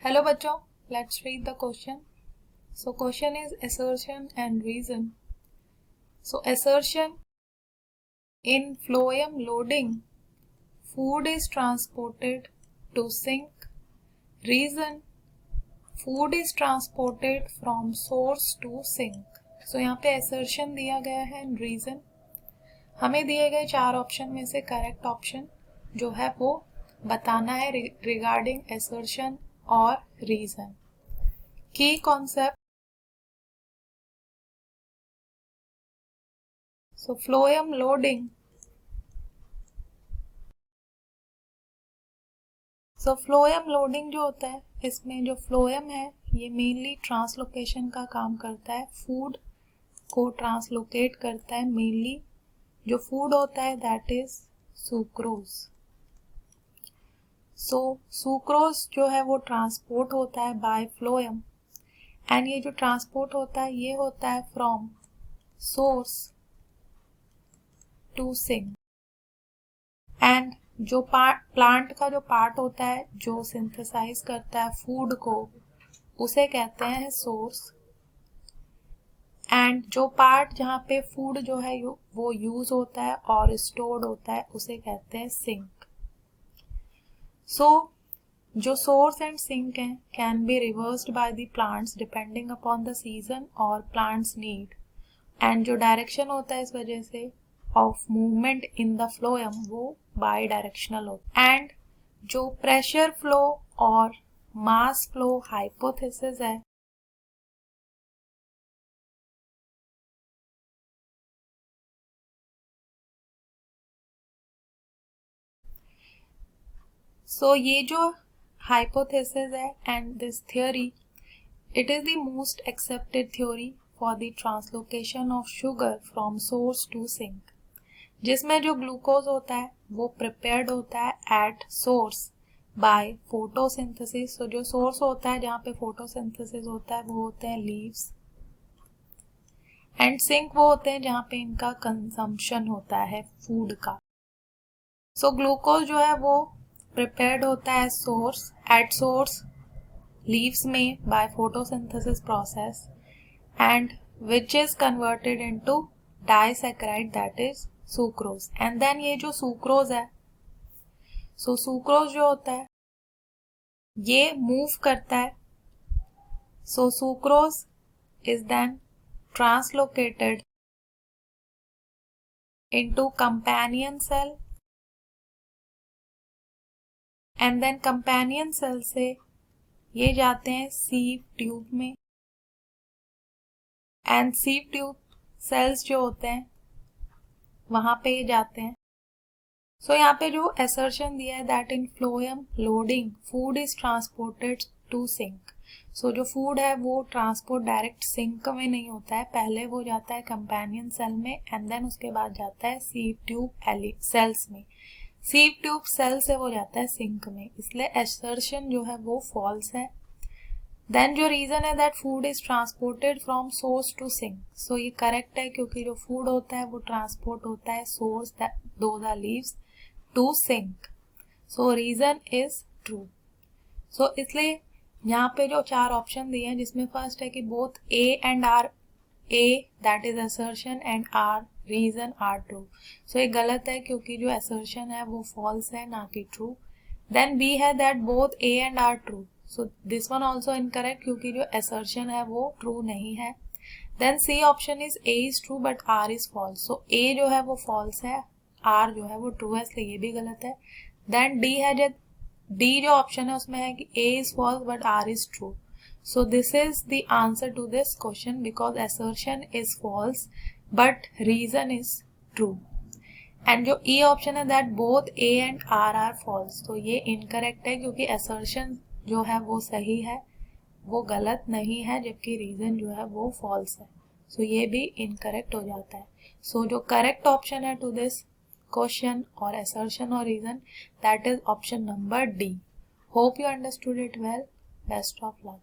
Hello बच्चों, let's read the question. So question is assertion and reason. So assertion, in phloem loading, food is transported to sink. Reason, food is transported from source to sink. So यहाँ पे assertion दिया गया है and reason. हमें दिए गए 4 option में से करेक्ट ऑप्शन जो है वो बताना है रिगार्डिंग assertion और रीजन. की कॉन्सेप्ट. सो फ्लोएम लोडिंग. सो फ्लोएम लोडिंग जो होता है, इसमें जो फ्लोएम है ये मेनली ट्रांसलोकेशन का काम करता है. फूड को ट्रांसलोकेट करता है. मेनली जो फूड होता है that is sucrose. So sucrose जो है वो ट्रांसपोर्ट होता है बाय फ्लोएम. एंड ये जो ट्रांसपोर्ट होता है ये होता है from source to sink. And जो प्लांट का जो पार्ट होता है जो सिंथेसाइज करता है फूड को उसे कहते हैं सोर्स. एंड जो पार्ट जहाँ पे फूड जो है वो यूज होता है और स्टोर्ड होता है उसे कहते हैं सिंक. सो जो सोर्स एंड सिंक है can be reversed by the plants depending upon the season और प्लांट्स नीड. एंड जो डायरेक्शन होता है इस वजह से of movement in the phloem वो बाई डायरेक्शनल होता है. एंड जो प्रेशर फ्लो और मास फ्लो हाइपोथेसिस है सो ये जो हाइपोथेसिस है and this theory it is the most accepted theory for the translocation of sugar from source to sink. जिसमें जो ग्लूकोज होता है वो प्रिपेयर्ड होता है एट सोर्स बाय फोटोसिंथेसिस. तो जो सोर्स होता है जहाँ पे फोटोसिंथेसिस होता है वो होते हैं लीव्स. एंड सिंक वो होते हैं जहाँ पे इनका कंजम्पशन होता है फूड का. सो ग्लूकोज जो है वो प्रिपेयर्ड होता है सोर्स एट सोर्स लीव्स में by photosynthesis process and which is converted into disaccharide that is sucrose. And then ये जो सुक्रोज है सो सुक्रोज जो होता है ये मूव करता है. So sucrose is then translocated into companion cell and then companion cell से ये जाते हैं सीव ट्यूब में. एंड सीव ट्यूब सेल्स जो होते हैं वहां पे ये जाते हैं. सो यहाँ पे जो असर्शन दिया है that in phloem loading food is transported to sink. So जो फूड है वो ट्रांसपोर्ट डायरेक्ट सिंक में नहीं होता है. पहले वो जाता है कंपेनियन सेल में एंड देन उसके बाद जाता है सीव ट्यूब सेल्स में. सीव ट्यूब सेल से वो जाता है सिंक में. इसलिए असर्शन जो है वो फॉल्स है. देन जो रीजन है that food is transported from source to sink. So ये करेक्ट है क्योंकि जो फूड होता है वो ट्रांसपोर्ट होता है source those are leaves to sink. So reason is true. So इसलिए यहाँ पे जो 4 ऑप्शन दिए हैं जिसमें फर्स्ट है कि both A and R A that is assertion and R reason are true. So ये गलत है क्योंकि जो असर्शन है वो फॉल्स है ना कि ट्रू. देन बी है that both A and R true. So this one also incorrect क्योंकि जो असर्शन है वो ट्रू नहीं है. Then C option is A is true but R is false. So A जो है वो फॉल्स है, आर जो है वो ट्रू है, इसलिए ये भी गलत है. देन डी है डी जो ऑप्शन है उसमें है कि A is false but R is true. So this is the answer to this question because assertion is false but reason is true. And जो E option है that both A and R are false. तो ये incorrect है क्योंकि assertion जो है वो सही है, वो गलत नहीं है, जबकि reason जो है वो false है. So ये भी incorrect हो जाता है. So जो correct option है to this question or assertion or reason that is option number D. Hope you understood it well. Best of luck.